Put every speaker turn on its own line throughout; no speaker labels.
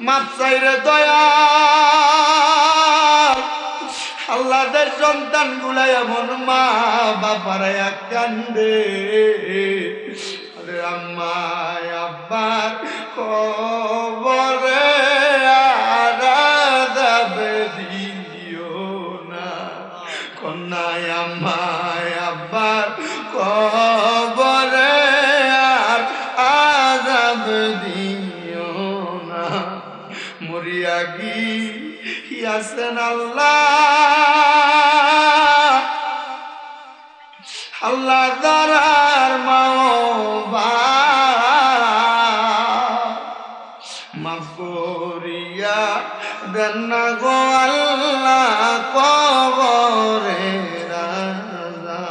মাপ চাইরে দয়াল আল্লাহদের সন্তান গুলা এমন মা বাপারা কান্দে আম্মা আব্বার কবরে আরাদাব দিও না কন্যায় আম্মা আব্বার কবরে আর আরাদাব দিও না মরিয়া গিয়াছেন আল্লাহ আল্লাহ দারার মাওবা মাফ করিয়া দেন না গো আল্লাহ কবরে রাজা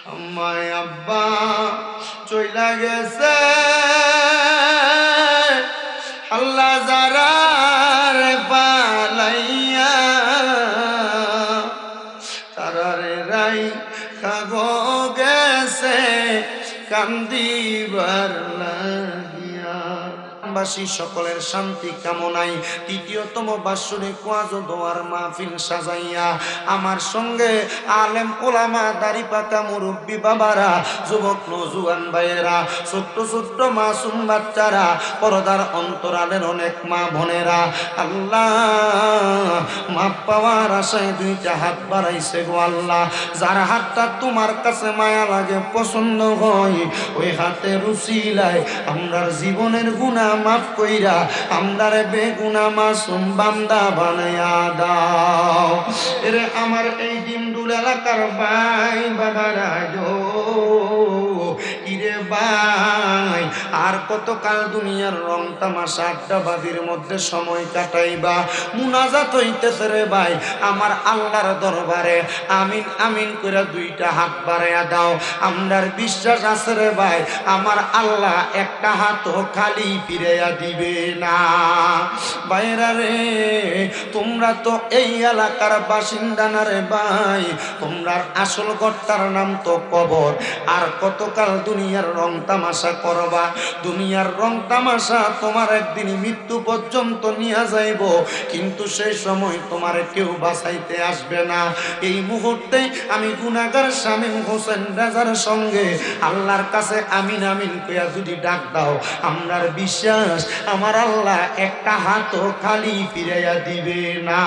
আম্মায় আব্বা চইলা গেছে আল্লাহ যারার পালাইয়া তারারে রাই খাগো গেছে কান্দিবার লাগিয়া বাসী সকলের শান্তি কামনায় তৃতীয়তম বাৎসরিক ওয়াজ ও দোয়ার মাহফিল সাজাইয়া আমার সঙ্গে আলেম ওলামা দাড়ি পাকা মুরব্বী বাবারা যুবক নওজোয়ান ভাইয়েরা ছোট্ট ছোট্ট মাসুম বাচ্চারা পর্দার অন্তরালের অনেক মা বোনেরা আল্লাহ মাপ পাওয়ার আশায় দুইটা হাত বাড়াইছে গো আল্লাহ যার হাতটা তোমার কাছে মায়া লাগে পছন্দ হয় ওই হাতের উসিলায় আমরার জীবনের গুনাহ মাফ কইরা আমরারে বেগুনা মাসুম বান্দা বানায়া দাও এরে আমার এই ডিমডুল এলাকার ভাই বাবারা গো ইরে ভাই আর কতকাল দুনিয়ার রং তামাশা আড্ডাবাজির মধ্যে সময় কাটাইবা মুনাজাত হইতেছে রে ভাই আমার আল্লাহর দরবারে আমিন আমিন করে দুইটা হাত বাড়াইয়া দাও আমরার বিশ্বাস আছে রে ভাই আমার আল্লাহ একটা হাতও খালি ফিরাইয়া দিবে না ভাইরা রে তোমরা তো এই এলাকার বাসিন্দা না রে ভাই তোমরার আসল গর্তার নাম তো কবর আর কতকাল দুনিয়ার রং তামাশা করবা দুনিয়ার রং তামাশা তোমার একদিন মৃত্যু পর্যন্ত নিয়ে যাইব কিন্তু সেই সময় তোমার কেউ বাঁচাইতে আসবে না এই মুহূর্তে আমি গুনাহগার শামীম হোসেন রাজার সঙ্গে আল্লাহর কাছে আমিন আমিন কইয়া যদি ডাক দাও আমরার বিশ্বাস আমার আল্লাহ একটা হাতও খালি ফিরাইয়া দিবে না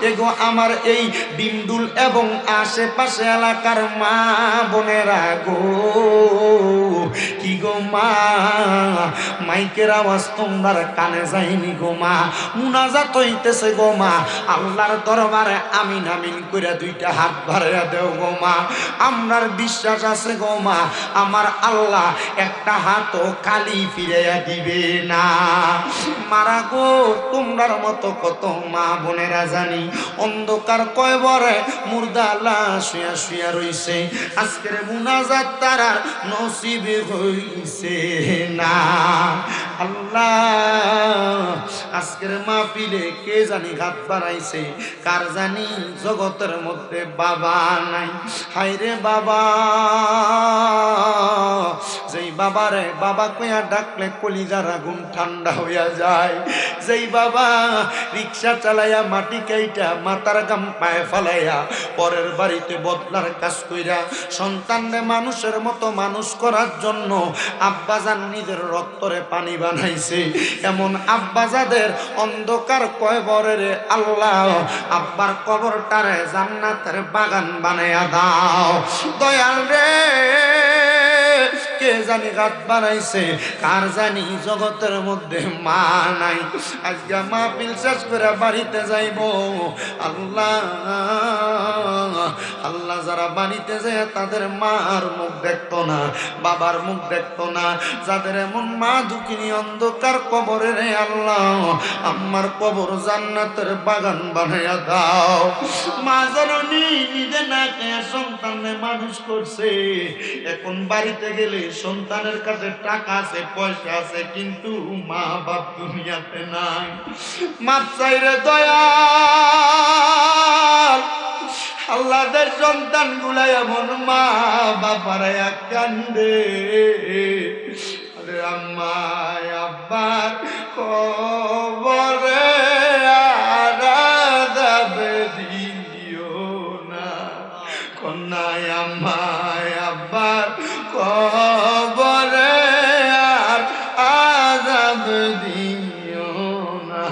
এগো আমার এই ডিমডুল এবং আশেপাশে এলাকার মা বোনেরা গো কি গো মা মাইকের আওয়াজ তোমার কানে যায়নি গো মা মুনাজাত হইতেছে গো মা আল্লাহর দরবারে আমিন আমিন কইরা দুইটা হাত বাড়াইয়া দেও গো মা আমরার বিশ্বাস আছে গো মা আমার আল্লাহ একটা হাতও খালি ফিরাইয়া দিবে না মারা গো তোমরার মতো কত মা বোনেরা জানি অন্ধকার কয়বরে মুর্দা লাশ শুয়া শুয়া রইছে আজকের মুনাজাত তারা নসিবে হইছে না আল্লাহ আজকের মাহফিলে কে জানি হাত বাড়াইছে কার জানি জগতের মধ্যে বাবা নাই হায়রে বাবা যেই বাবারে বাবা কইয়া ডাকলে কলিজার আগুন ঠান্ডা হইয়া যায় যেই বাবা রিক্সা চালাইয়া মাটি কাইটা মাথার গাম পায়ে ফালাইয়া পরের বাড়িতে বদলার কাজ কইরা সন্তানরে মানুষের মতো মানুষ করার জন্য আব্বাজান নিজের রক্তরে পানি বানাইছে এমন আব্বাজাদের অন্ধকার কয়বরের আল্লাহ আব্বার কবরটারে জান্নাতের বাগান বানাইয়া দাও দয়াল রে কে জানি রাত বানাইছে কার জানি জগতের মধ্যে মা নাই আজকে মাহফিল শেষ করে বাড়িতে যাইব আল্লাহ আল্লাহ যারা বাড়িতে যায় তাদের মার মুখ দেখতো না বাবার মুখ দেখতো না যাদের এমন মা দুঃখিনী অন্ধকার কবরে রে আল্লাহ আমার কবর জান্নাতের বাগান বানাইয়া দাও মা জননী নিজে না খেয়ে সন্তানের মানুষ করছে এখন বাড়িতে গেলে সন্তানের কাছে টাকা আছে পয়সা আছে কিন্তু মা বাপ দুনিয়াতে নাই মাপ চাইরে দয়াল আল্লাহদের সন্তান গুলা এমন মা বাপারা কান্দে আম্মা আব্বার কবরে আরাদাব দিও না, কন্যায় আমায় আব্বার কবরে আর আযাব দিও না।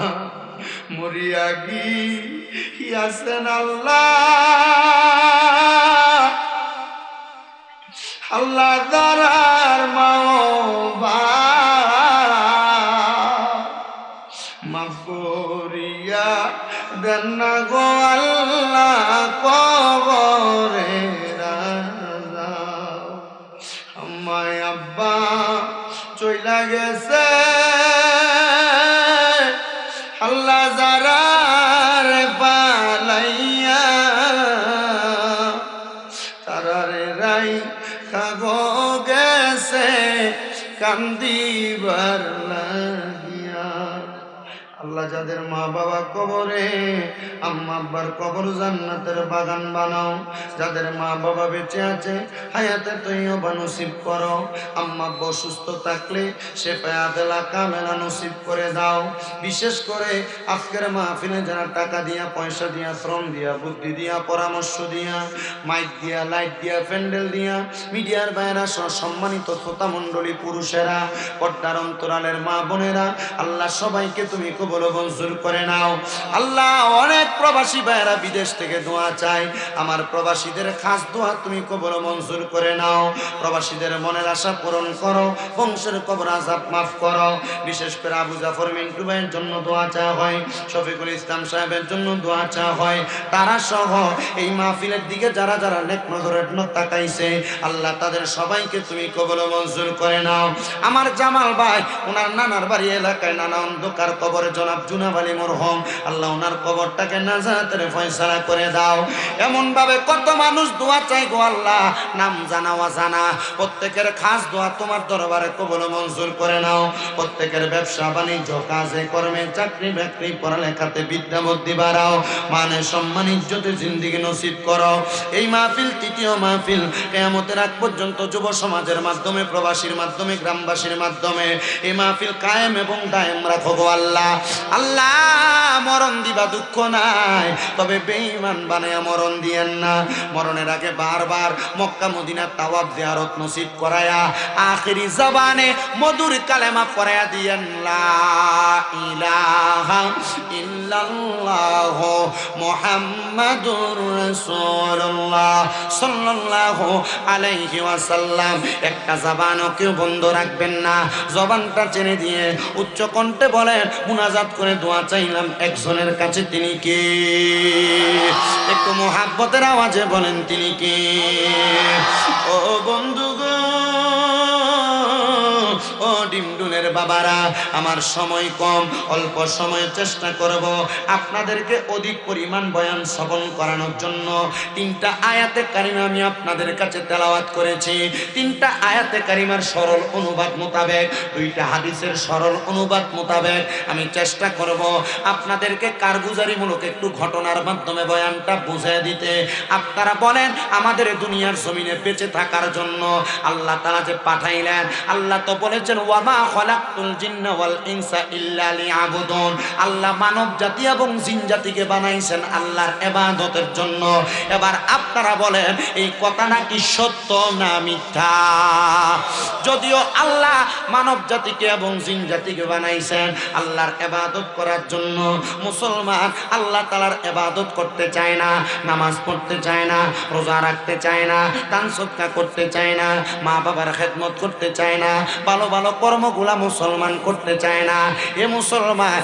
মরিয়া গিয়াছেন আল্লাহ, আল্লাহ দরার মাওবা মাফ করিয়া দেন না গো আল্লাহ কবরে রাজা। আমায় আব্বা চইলা গেছে আল্লাহ যারার পালাইয়া, তারারে রাই কাগো গেছে কান্দিবার লাগিয়া। আল্লাহ যাদের মা বাবা কবরে, আম্মা আব্বার কবর জান্নাতের বাগান বানাও। যাদের মা বাবা বেঁচে আছে হায়াতে তৈয়বা নসিব করো। আম্মা আব্বা অসুস্থ থাকলে শেফায়ে আদেলা কামেলা নসিব করে দাও। বিশেষ করে আজকের মাহফিলে যারা টাকা দিয়া, পয়সা দিয়া, শ্রম দিয়া, বুদ্ধি দিয়া, পরামর্শ দিয়া, মাইক দিয়া, লাইট দিয়া, প্যান্ডেল দিয়া, মিডিয়ার বাইরা সহ সম্মানিত শ্রোতা মণ্ডলী, পুরুষেরা, পর্দার অন্তরালের মা বোনেরা, আল্লাহ সবাইকে তুমি কবুল মঞ্জুর করে নাও। আল্লাহ অনেক প্রবাসী ভাইয়েরা বিদেশ থেকে দোয়া চায়, আমার প্রবাসীদের খাস দোয়া তুমি কবুল মঞ্জুর করে নাও। প্রবাসীদের মনের আশা পূরণ করো, বংশের কবর আযাব মাফ করো। বিশেষ করে আবু জাফর মিন্টু ভাইয়ের জন্য দোয়া চাওয়া হয়, শফিকুল ইসলাম সাহেবের জন্য দোয়া চাওয়া হয়। তারা সহ এই মাহফিলের দিকে যারা যারা নেক নজরে তাকাইছে আল্লাহ তাদের সবাইকে তুমি কবুল মঞ্জুর করে নাও। আমার জামাল ভাই, ওনার নানার বাড়ি এলাকায় নানা অন্ধকার কবরে জনাব জুনাব আলী মরহুম, আল্লাহ ওনার কবরটাকে নাজাতের ফয়সালা করে দাও। এমন ভাবে কত মানুষ দোয়া চাই গো আল্লাহ, নাম জানা অজানা, প্রত্যেকের খাস দোয়া তোমার দরবারে কবুল মঞ্জুর করে নাও। প্রত্যেকের ব্যবসা বাণিজ্য, কাজে কর্মে, চাকরি বাকরি, পড়ালেখাতে বিদ্যা বুদ্ধি বাড়াও, মানে সম্মান ইজ্জতে জিন্দেগি নসিব করো। এই মাহফিল তৃতীয় মাহফিল, কিয়ামতের আগ পর্যন্ত যুব সমাজের মাধ্যমে, প্রবাসীর মাধ্যমে, গ্রামবাসীর মাধ্যমে এই মাহফিল কায়েম এবং দায়েম রাখো গো আল্লাহ। আল্লাহ মরণ দিবা দুঃখ নাই, তবে বেঈমান বানায়া মরণ দিয়েন না। মরণের আগে বারবার মক্কা মদিনা তাওয়াফ জিয়ারত নসিব করায়া আখিরি জবানে মধুর কালেমা পড়ায়া দিয়েন, লা ইলাহা ইল্লাল্লাহ মুহাম্মাদুর রাসূলুল্লাহ সাল্লাল্লাহু আলাইহি ওয়াসাল্লাম। একটা জবানও কেউ বন্ধ রাখবেন না, জবানটা ছেড়ে দিয়ে উচ্চ কণ্ঠে বলেন, মুনাজাত করে দোয়া চাইলাম একজনের কাছে, তিনি কে? একটু মোহাব্বতের আওয়াজে বলেন তিনি কে? ও বন্ধু গো, ও ডিমডুনের বাবারা, আমার সময় কম, অল্প সময়ে চেষ্টা করব আপনাদেরকে অধিক পরিমাণ বয়ান শ্রবণ করানোর জন্য। তিনটা আয়াতে কারিমা আমি আপনাদের কাছে তেলাওয়াত করেছি। তিনটা আয়াতে কারিমার সরল অনুবাদ মোতাবেক, দুইটা হাদিসের সরল অনুবাদ মোতাবেক আমি চেষ্টা করব আপনাদেরকে কারগুজারিমূলক একটু ঘটনার মাধ্যমে বয়ানটা বুঝিয়ে দিতে। আপনারা বলেন, আমাদের দুনিয়ার জমিনে বেঁচে থাকার জন্য আল্লাহ তাআলা যে পাঠাইলেন, আল্লাহ তো বলেছেন, ওয়ামা খালাকতুল জিন্না ওয়াল ইনসা ইল্লা লিয়াবুদুন। আল্লাহ মানব জাতি এবং জিন জাতিকে বানাইছেন আল্লাহর ইবাদতের জন্য। এবার আপনারা বলেন, এই কথাটা কি সত্য না মিথ্যা? যদিও আল্লাহ মানব জাতিকে এবং জিন জাতিকে বানাইছেন আল্লাহর ইবাদত করার জন্য, মুসলমান আল্লাহ তাআলার ইবাদত করতে চায় না, নামাজ পড়তে চায় না, রোজা রাখতে চায় না, দান সদকা করতে চায় না, মা বাবার খেদমত করতে চায় না, ভালো ভালো কর্মগুলা মুসলমান করতে চায় না। এ মুসলমান